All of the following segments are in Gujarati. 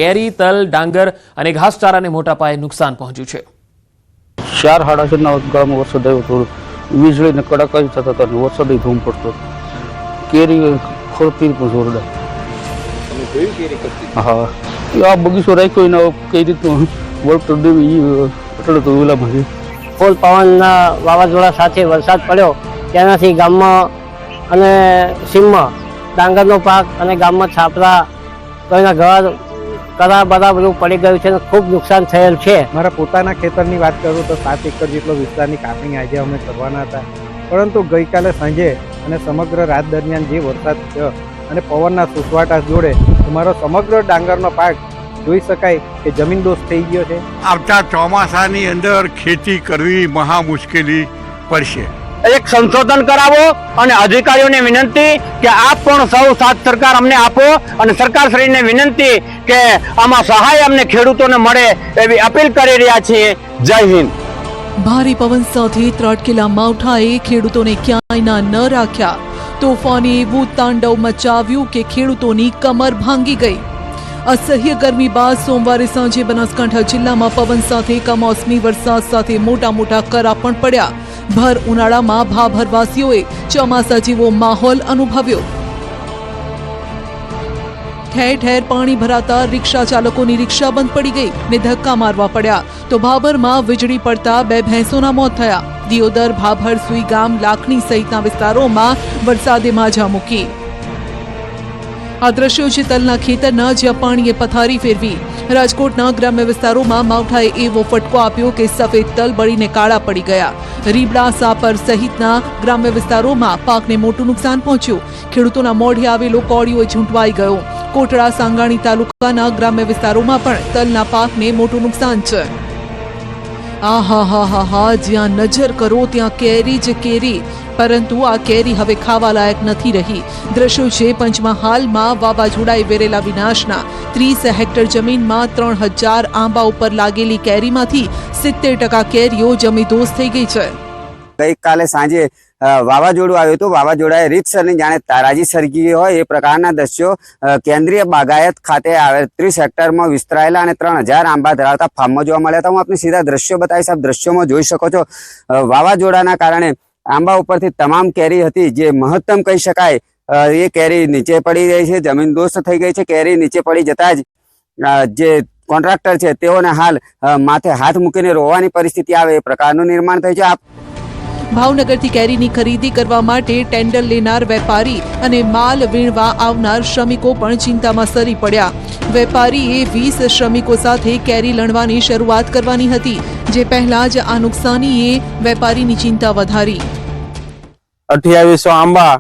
કેરી, તલ, ડાંગર અને ઘાસચારાને મોટા પાયે નુકસાન પહોંચ્યું છે। 4-4.5 વરસાદ આવ્યો હતો, વીજળીને કડાકા થતા હતા, વરસાદી ધૂમ પડતો કેરી ખોરતી પણ જોરદાર। હા, આ બગીચો રાખ્યો એને કઈ રીતનું વળતર દેવી એટલે તો ઓલામાં છે। ફૂલ પવનના વાવાઝોડા સાથે વરસાદ પડ્યો તેનાથી ગામમાં અને સીમમાં ડાંગરનો પાક અને ગામમાં છાપરા, કોઈના ઘર કરા બરા બધું પડી ગયું છે અને ખૂબ નુકસાન થયેલ છે। મારા પોતાના ખેતરની વાત કરું તો 7 એકર જેટલો વિસ્તારની કાપણી આજે અમે કરવાના હતા, પરંતુ ગઈકાલે સાંજે અને સમગ્ર રાત દરમિયાન જે વરસાદ થયો અને પવનના સુસવાટા જોડે મારો સમગ્ર ડાંગરનો પાક જોઈ શકાય કે જમીનદોસ્ત થઈ ગયો છે। આવતા ચોમાસાની અંદર ખેતી કરવી મહા મુશ્કેલી પડશે। એક સંશોધન કરાવો અને અધિકારીઓને વિનંતી કે આપ પણ સૌ સાથ સરકાર અમને આપો અને સરકારશ્રીને વિનંતી કે આમાં સહાય અમને ખેડૂતોને મળે એવી અપીલ કરી રહ્યા છીએ। જય હિન્દ। ભારે પવન સાથે ત્રાટકેલા માવઠાએ ખેડૂતોને ક્યાંય ન રાખ્યા। તોફાને એવું તાંડવ મચાવ્યું કે ખેડૂતોની કમર ભાંગી ગઈ। અસહ્ય ગરમી બાદ સોમવારે સાંજે બનાસકાંઠા જિલ્લામાં પવન સાથે કમોસમી વરસાદ સાથે મોટા મોટા કરા પણ પડ્યા। ભર ઉનાળામાં ભાભરવાસીઓએ ચોમાસા જેવો માહોલ અનુભવ્યો। ઠેર ઠેર પાણી ભરાતા રિક્ષા ચાલકોની રિક્ષા બંધ પડી ગઈ ને ધક્કા મારવા પડ્યા। તો ભાભરમાં વીજળી પડતા 2 ભેંસોના મોત થયા। દિયોદર, ભાભર, સુઈગામ, લાખણી સહિતના વિસ્તારોમાં વરસાદે માજા મૂકી। આ દ્રશ્યો છે તલના ખેતરના, જ્યાં પાણીએ પથારી ફેરવી। રાજકોટના ગ્રામ્ય વિસ્તારોમાં માવઠાએ એવો ફટકો આપ્યો કે સફેદ તલ બળીને કાળા પડી ગયા। રીબડા, સાપર સહિતના ગ્રામ્ય વિસ્તારોમાં પાકને મોટું નુકસાન પહોંચ્યું। ખેડૂતોના મોઢે આવેલો કોળીઓ ઝૂંટવાઈ ગયો। કોટડા, સાંગાણી તાલુકાના ગ્રામ્ય વિસ્તારોમાં પણ તલના પાકને મોટું નુકસાન છે। આહાહાહા, જ્યાં નજર કરો ત્યાં કેરી જ કેરી, પરંતુ આ કેરી હવે ખાવા લાયક નથી રહી। દ્રશ્યો છે પંચમહાલમાં વાવાઝોડાએ વેરેલા વિનાશના। 30 હેક્ટર જમીનમાં 3000 આંબા ઉપર લાગેલી કેરીમાંથી 70% કેરીઓ જમીદોસ્ત થઈ ગઈ છે। ગઈકાલે સાંજે વાવાઝોડું આવ્યું હતું। વાવાઝોડાએ રીતસરની જાણે તારાજી સર્જી હોય એ પ્રકારના દ્રશ્યો કેન્દ્રીય બાગાયત ખાતે આવેલ 30 હેક્ટરમાં વિસ્તરાયેલા અને 3000 આંબા ધરાવતા ફાર્મમાં જોવા મળ્યા હતા। હું આપને સીધા દ્રશ્યો બતાવીશ। આપ દ્રશ્યોમાં જોઈ શકો છો વાવાઝોડાના કારણે આંબા ઉપરથી તમામ કેરી હતી જે મહત્તમ કહી શકાય એ કેરી નીચે પડી ગઈ છે, જમીનદોસ્ત થઈ ગઈ છે। કેરી નીચે પડી જતા જ જે કોન્ટ્રાક્ટર છે તેઓને હાલ માથે હાથ મૂકીને રોવાની પરિસ્થિતિ આવે એ પ્રકારનું નિર્માણ થયું છે। ભાવનગરથી કેરીની ખરીદી કરવા માટે ટેન્ડર લેનાર વેપારી અને માલ વીણવા આવનાર શ્રમિકો પણ ચિંતામાં સરી પડ્યા। વેપારીએ 20 શ્રમિકો સાથે કેરી લણવાની શરૂઆત કરવાની હતી, જે પહેલા જ આ નુકસાનીએ વેપારીની ચિંતા વધારી। 2800 આંબા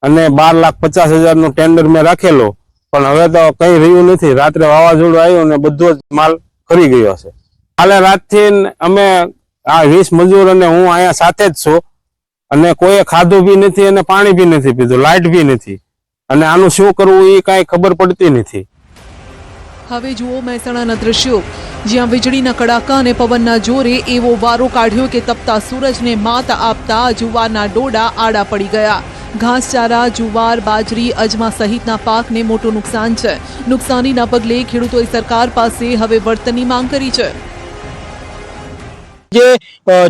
અને 12,50,000 નો ટેન્ડર મેં રાખેલો, પણ હવે તો કઈ રહ્યું નથી। રાત્રે વાવાઝોડું આવ્યું અને બધો જ માલ ખરી ગયો છે। કાલે રાતથી અમે આ 20 મજૂર અને હું અહીંયા સાથે જ છું અને કોઈએ ખાધું બી નથી અને પાણી બી નથી પીધું, લાઇટ બી નથી, અને આનું શું કરવું એ કાંઈ ખબર પડતી નથી। હવે જુઓ મહેસાણાના દ્રશ્યો, જ્યાં વીજળીના કડાકા અને પવનના જોરે એવો વારો કાઢ્યો કે તપતા સૂરજને માત આપતા જુવારના ડોડા આડા પડી ગયા। ઘાસચારા, જુવાર, બાજરી, અજમા સહિતના પાકને મોટું નુકસાન છે। નુકસાનીના પગલે ખેડૂતોએ સરકાર પાસે હવે વળતરની માંગ કરી છે। જે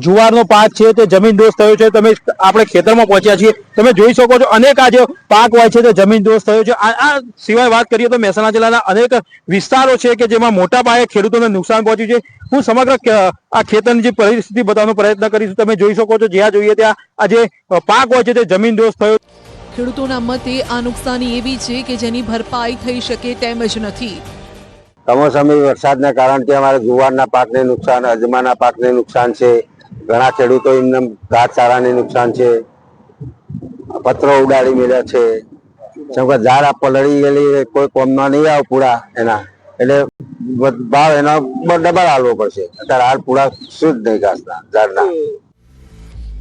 જુવારનો પાક છે તે જમીનદોસ્ત થયો છે। તમે આપણે ખેતરમાં પહોંચ્યા છીએ, તમે જોઈ શકો છો અનેક આ જે પાક હોય છે તે જમીનદોસ્ત થયો છે। આ સિવાય વાત કરીએ તો મહેસાણા જિલ્લાના અનેક વિસ્તારો છે કે જેમાં મોટા પાયે ખેડૂતોને નુકસાન પહોંચ્યું છે। હું સમગ્ર આ ખેતરની જે પરિસ્થિતિ બતાવવાનો પ્રયત્ન કરીશું। તમે જોઈ શકો છો જ્યાં જોઈએ ત્યાં આ જે પાક હોય છે તે જમીનદોસ્ત થયો। ખેડૂતોના મતે આ નુકસાની એવી છે કે જેની ભરપાઈ થઈ શકે તેમ જ નથી। કમોસમી વરસાદના કારણથી અમારે જુવારના પાકને નુકસાન, અજમાના પાકને નુકસાન છે। ઘણા ખેડૂતો એમને ઘાસચારાને નુકસાન છે, પત્રો ઉડાડી મેળ્યા છે। જેમ કે ઝાડ પલળી ગયેલી, કોઈ કોમમાં નહીં આવે પૂરા એના, એટલે ભાવ એનો ડબલ હાલવો પડશે। અત્યારે હાલ પૂરા શુદ્ધ નહીં ઘાસના ઝાડના।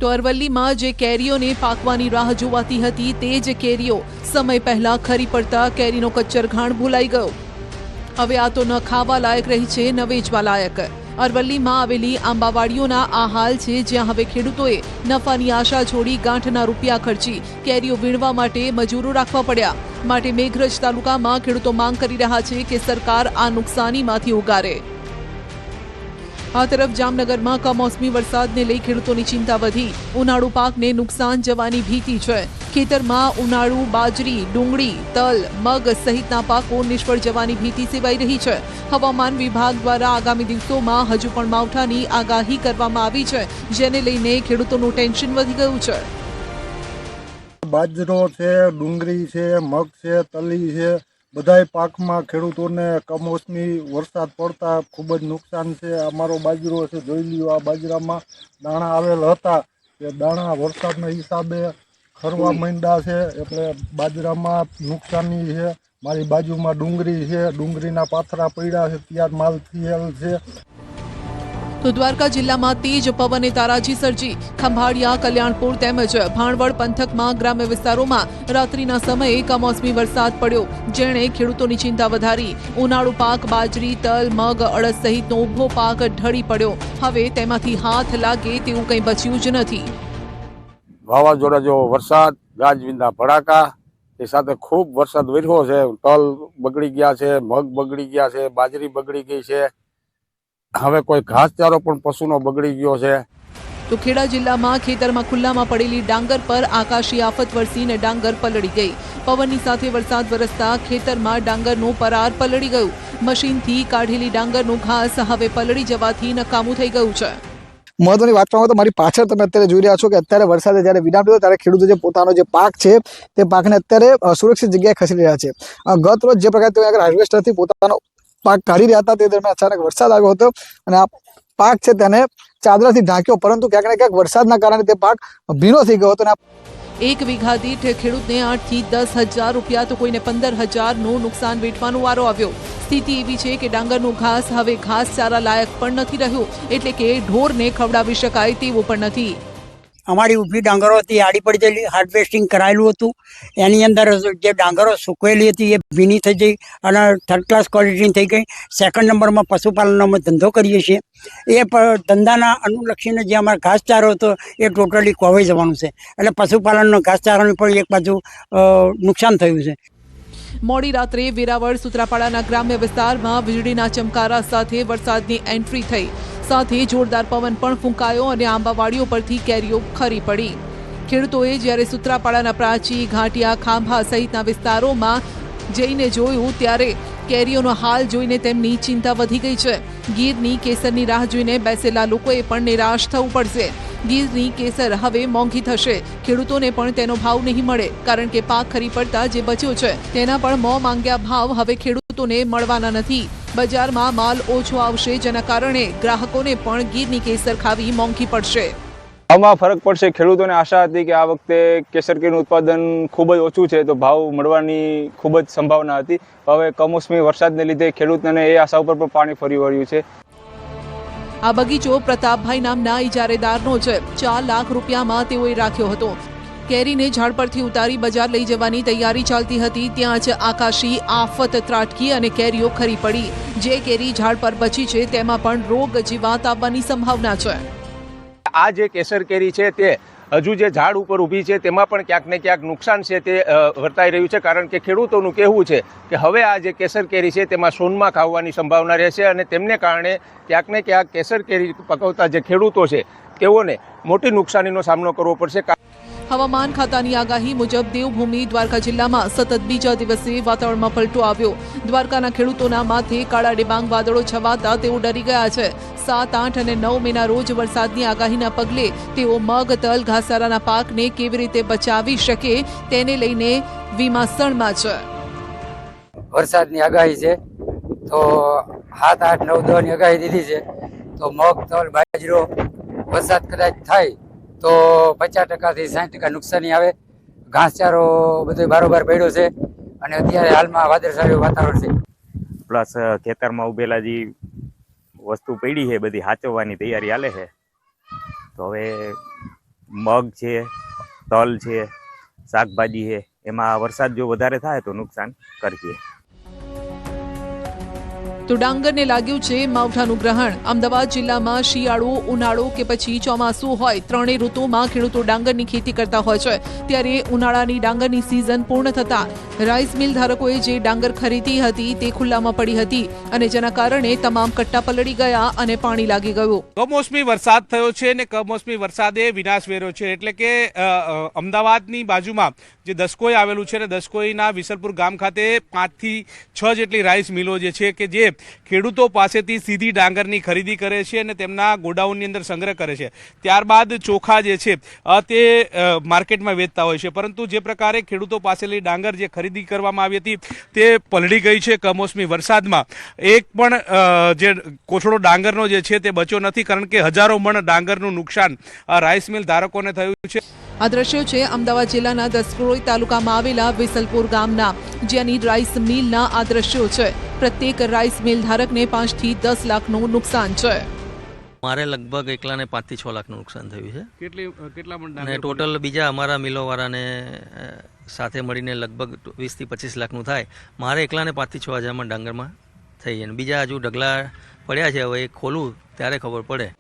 તો અરવલ્લીમાં જે કેરીઓને પાકવાની રાહ જોવાતી હતી તે જ કેરીઓ સમય પહેલા ખરી પડતા કેરીનો કચ્ચરઘાણ ભૂલાઈ ગયો। હવે આ તો ન ખાવા લાયક રહી છે, ન વેચવા લાયક। અરવલ્લીમાં આવેલી આંબાવાડીઓના આ હાલ છે, જ્યાં હવે ખેડૂતોએ નફાની આશા છોડી ગાંઠના રૂપિયા ખર્ચી કેરીઓ વીણવા માટે મજૂરો રાખવા પડ્યા। માટે મેઘરજ તાલુકામાં ખેડૂતો માંગ કરી રહ્યા છે કે સરકાર આ નુકસાનીમાંથી ઉગારે। આ તરફ જામનગરમાં કમોસમી વરસાદને લઈ ખેડૂતોની ચિંતા વધી। ઉનાળુ પાકને નુકસાન જવાની ભીતિ છે। ખેતરમાં ઉનાળુ બાજરી, ડુંગળી, તલ, મગ સહિતના પાકો નિષ્ફળ જવાની ભીતિ સેવાઈ રહી છે। હવામાન વિભાગ દ્વારા આગામી દિવસોમાં હજુ પણ માવઠાની આગાહી કરવામાં આવી છે, જેને લઈને ખેડૂતોનું ટેન્શન વધી ગયું છે। બાજરો છે, ડુંગળી છે, મગ છે, તલી છે, બધાય પાકમાં ખેડૂતોને કમોસમી વરસાદ પડતા ખૂબ જ નુકસાન છે। અમારો બાજરો છે, જોઈ લ્યો, આ બાજરામાં દાણા આવેલ હતા કે દાણા વરસાદના હિસાબે ખરવા માંડ્યા છે, એટલે બાજરામાં નુકસાની છે। મારી બાજુમાં ડુંગળી છે, ડુંગળીના પાથરા પડ્યા છે, ત્યાર માલ થયેલ છે। તો દ્વારકા જિલ્લામાં તેજ પવને તારાજી સર્જી। ખંભાળિયા, કલ્યાણપુર તેમજ ભાણવડ પંથકમાં ગ્રામ્ય વિસ્તારોમાં રાત્રિના સમયે કમોસમી વરસાદ પડ્યો, જેણે ખેડૂતોની ચિંતા વધારી। ઉનાળુ પાક બાજરી, તલ, મગ, અડદ સહિતનો ઊભો પાક ઢળી પડ્યો। હવે તેમાંથી હાથ લાગે તેવું કંઈ બચ્યું જ નથી। વાવાઝોડા જેવો વરસાદ, ગાજવીજના ભડાકા, એ સાથે ખૂબ વરસાદ વર્યો છે। તલ બગડી ગયા છે, મગ બગડી ગયા છે, બાજરી બગડી ગઈ છે। હવે કોઈ ઘાસચારો પણ પશુનો બગડી ગયો છે। તો ખેડા જિલ્લામાં ખેતરમાં ખુલ્લામાં પડેલી ડાંગર પર આકાશી આફત વરસીને ડાંગર પલળી ગઈ। પવનની સાથે વરસાદ વરસતા ખેતરમાં ડાંગરનું પરાર પલળી ગયું। મશીનથી કાઢેલી ડાંગરનું ઘાસ હવે પલળી જવાથી નકામું થઈ ગયું છે। મહત્વની વાત કરવામાં તો મારી પાછળ તમે અત્યારે જોઈ રહ્યા છો કે અત્યારે વરસાદે જ્યારે વિરામ લીધો ત્યારે ખેડૂતો જે પોતાનો જે પાક છે તે પાકને અત્યારે સુરક્ષિત જગ્યાએ ખસેડી રહ્યા છે। ગત રોજ જે પ્રકારે તેઓ હાર્વેસ્ટરથી પોતાનો પાક કાઢી રહ્યા હતા તે દરમિયાન અચાનક વરસાદ આવ્યો હતો અને આ પાક છે તેને ચાદરથી ઢાંક્યો, પરંતુ ક્યાંક ને ક્યાંક વરસાદના કારણે તે પાક ભીનો થઈ ગયો હતો। એક વીઘા દીઠ ખેડૂતને 8 થી 10,000 રૂપિયા તો કોઈને 15,000નું નુકસાન વેઠવાનો વારો આવ્યો। સ્થિતિ એવી છે કે ડાંગરનું ઘાસ હવે ઘાસચારા લાયક પણ નથી રહ્યું, એટલે કે ઢોરને ખવડાવી શકાય તેવું પણ નથી। અમારી ઊભી ડાંગરો હતી, આડી પડી ગયેલી, હાર્વેસ્ટિંગ કરાયેલું હતું। એની અંદર જે ડાંગરો સૂકવેલી હતી એ ભીની થઈ ગઈ અને થર્ડ ક્લાસ ક્વોલિટીની થઈ ગઈ। સેકન્ડ નંબરમાં પશુપાલનનો અમે ધંધો કરીએ છીએ, એ ધંધાના અનુલક્ષીને જે અમારો ઘાસચારો હતો એ ટોટલી ખોવાઈ જવાનું છે, એટલે પશુપાલનનો ઘાસચારાનું પણ એક બાજુ નુકસાન થયું છે। મોડી રાત્રે વેરાવળ સુત્રાપાડાના ગ્રામ્ય વિસ્તારમાં વીજળીના ચમકારા સાથે વરસાદની એન્ટ્રી થઈ। સાથે જોરદાર પવન પણ ફૂંકાયો અને આંબાવાડીઓ પરથી કેરીઓ ખરી પડી। ખેડૂતોએ જ્યારે સુત્રાપાડાના પ્રાચી, ઘાટિયા, ખાંભા સહિતના વિસ્તારોમાં જઈને જોયું ત્યારે કેરીઓનો હાલ જોઈને તેમની ચિંતા વધી ગઈ છે। ગીરની કેસરની રાહ જોઈને બેસેલા લોકોએ પણ નિરાશ થવું પડશે। ગીરની કેસર હવે મોંઘી થશે। ખેડૂતોને પણ તેનો ભાવ નહીં મળે, કારણ કે પાક ખરી પડતા જે બચ્યો છે તેના પણ મોં માંગ્યા ભાવ હવે ખેડૂતોને મળવાના નથી। બજારમાં માલ ઓછો આવશે, જેના કારણે ગ્રાહકોને પણ ગીરની કેસર ખાવી મોંઘી પડશે। ભાવમાં ફરક પડશે। ખેડૂતોને આશા હતી કે આ વખતે કેસર કેરીનું ઉત્પાદન ખૂબ જ ઓછું છે, તો ભાવ મળવાની ખૂબ જ સંભાવના હતી। હવે કમોસમી વરસાદને લીધે ખેડૂતોને એ આશા ઉપર પણ પાણી ફરી વળ્યું છે। આ બગીચો પ્રતાપભાઈ નામના ઇજારેદારનો છે। 4 લાખ રૂપિયામાં તેઓએ રાખ્યો હતો। કેરીને ઝાડ પરથી ઉતારી બજાર લઈ જવાની તૈયારી ચાલતી હતી, ત્યાં જ આકાશી આફત ત્રાટકી અને કેરીઓ ખરી પડી। જે કેરી ઝાડ પર બચી છે તેમાં પણ રોગ જીવાત આવવાની સંભાવના છે। આ જે કેસર કેરી છે તે હજુ જે ઝાડ ઉપર ઊભી છે તેમાં પણ ક્યાંક ને ક્યાંક નુકસાન છે તે વર્તાઈ રહ્યું છે, કારણ કે ખેડૂતોનું કહેવું છે કે હવે આ જે કેસર કેરી છે તેમાં સોનમાં ખાવાની સંભાવના રહેશે અને તેમને કારણે ક્યાંક ને ક્યાંક કેસર કેરી પકવતા જે ખેડૂતો છે તેઓને મોટી નુકસાનીનો સામનો કરવો પડશે। હવામાન ખાતાની આગાહી મુજબ દેવભૂમિ દ્વારકા જિલ્લામાં સતત બીજા દિવસે વાતાવરણમાં પલટો આવ્યો। દ્વારકાના ખેડૂતોના માથે કાળા ડિબાંગ વાદળો છવાતા તેઓ ડરી ગયા છે। 7, 8 અને 9 મેના રોજ વરસાદની આગાહીના પગલે તેઓ મગ, તલ, ઘાસચારાના પાકને કેવી રીતે બચાવી શકે તેને લઈને વિમાસણમાં છે। વરસાદની આગાહી છે તો 7, 8, 9, 10 ની આગાહી દીધી છે, તો મગ, તલ, બાજરો વરસાદ કદાચ થાય તો 50% થી 60% નુકસાની આવે। ઘાસચારો બધો બારોબાર પડ્યો છે અને અત્યારે હાલમાં વાદળછાયું વાતાવરણ છે, પ્લસ ખેતરમાં ઉભેલા જે વસ્તુ પડી છે બધી હાચવવાની તૈયારી હાલે છે। તો હવે મગ છે, તલ છે, શાકભાજી છે, એમાં વરસાદ જો વધારે થાય તો નુકસાન કરશે। તો ડાંગરને લાગ્યું છે માવઠાનું ગ્રહણ. અમદાવાદ જિલ્લામાં શિયાળો, ઉનાળો કે પછી ચોમાસું હોય, ત્રણેય ઋતુમાં ખેડૂતો ડાંગરની ખેતી કરતા હોય છે. ત્યારે ઉનાળાની ડાંગરની સિઝન પૂર્ણ થતા રાઈસ મિલ ધારકોએ જે ડાંગર ખરીદી હતી તે ખુલ્લામાં પડી હતી અને જેના કારણે તમામ કટ્ટા પલળી ગયા અને પાણી લાગી ગયું. કમોસમી વરસાદ થયો છે અને કમોસમી વરસાદે વિનાશ વેર્યો છે. એટલે કે અમદાવાદની બાજુમાં જે દસકોઈ આવેલું છે ને દસકોઈના વિસલપુર ગામ ખાતે 5 થી 6 જેટલી રાઈસ મિલો જે છે કે જે ખેડૂતો પાસેથી સીધી ડાંગરની ખરીદી કરે છે અને તેમના ગોડાઉનની અંદર સંગ્રહ કરે છે. ત્યારબાદ ચોખા જે છે તે માર્કેટમાં વેચતા હોય છે. પરંતુ જે પ્રકારે ખેડૂતો પાસેથી ડાંગર જે ખરીદી કરવામાં આવી હતી તે પલળી ગઈ છે કમોસમી વરસાદમાં. એક પણ જે કોથળો ડાંગરનો જે છે તે બચ્યો નથી, કારણ કે હજારો મણ ડાંગરનું નુકસાન રાઈસ મિલ ધારકોને થયું છે. આ દ્રશ્યો છે અમદાવાદ જિલ્લાના દસક્રોઈ તાલુકામાં આવેલા વિસલપુર ગામના, જ્યાંની રાઈસ મિલના આ દ્રશ્યો છે. પ્રત્યેક રાઈસ મિલ ધારકને 5 થી 10 લાખનું નુકસાન છે. મારે લગભગ એકલાને 5 થી 6 લાખનું નુકસાન થયું છે. કેટલા મણ અને ટોટલ બીજા અમારા મિલોવાળાને સાથે મળીને લગભગ 20 થી 25 લાખનું થાય. મારે એકલાને 5 થી 6 હજારમાં ડાંગરમાં થઈ અને બીજા હજુ ઢગલા પડ્યા છે. હવે એ ખોલું ત્યારે ખબર પડે.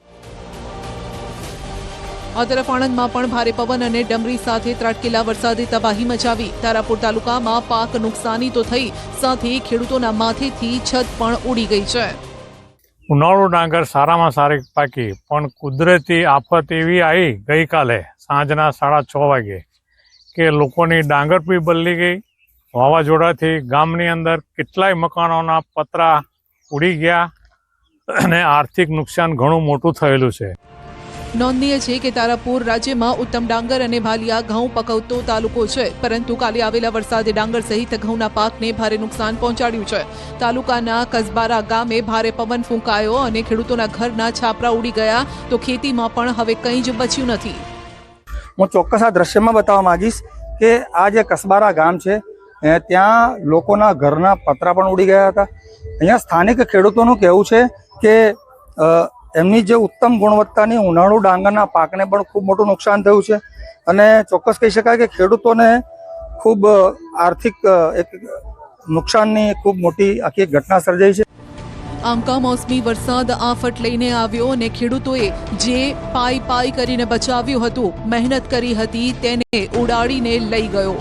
આ તરફ આણંદમાં પણ ભારે પવન અને ડમરી સાથે ત્રાટકેલા વરસાદે તબાહી મચાવી. તારાપુર તાલુકામાં પાક નુકસાની તો થઈ, સાથે ખેડૂતોના માથેથી છત પણ ઉડી ગઈ છે. ઉનાળુ ડાંગર સારામાં સારી પાકી, પણ કુદરતી આફત એવી આવી ગઈકાલે સાંજના 6:30 વાગે કે લોકોની ડાંગર પણ બદલી ગઈ. વાવાઝોડાથી ગામની અંદર કેટલાય મકાનોના પતરા ઉડી ગયા અને આર્થિક નુકસાન ઘણું મોટું થયેલું છે. નોંધનીય છે કે તારાપુર રાજ્યમાં ઉત્તમ ડાંગર અને ભાલિયા ઘઉં પકવતો તાલુકો છે, પરંતુ કાલે આવેલા વરસાદે ડાંગર સહિત ઘઉંના પાકને ભારે નુકસાન પહોંચાડ્યું છે. તાલુકાના કસબારા ગામે ભારે પવન ફૂંકાયો અને ખેડૂતોના ઘરના છાપરા ઉડી ગયા, તો ખેતીમાં પણ હવે કંઈ જ બચ્યું નથી. હું ચોક્કસ આ દ્રશ્યમાં બતાવવા માંગીશ કે આ જે કસબારા ગામ છે ત્યાં લોકોના ઘરના પતરા પણ ઉડી ગયા હતા. અહીંયા સ્થાનિક ખેડૂતોનું કહેવું છે કે એમની જે ઉત્તમ ગુણવત્તાની ઉનાળુ ડાંગરના પાકને પણ ખૂબ મોટું નુકસાન થયું છે અને ચોક્કસ કહી શકાય કે ખેડૂતોને ખૂબ આર્થિક એક નુકસાનની ખૂબ મોટી આખી ઘટના સર્જાઈ છે. આમ કમોસમી વરસાદ આફત લઈને આવ્યો અને ખેડૂતોએ જે પાઈ કરીને બચાવ્યું હતું, મહેનત કરી હતી, તેને ઉડાડીને લઈ ગયો.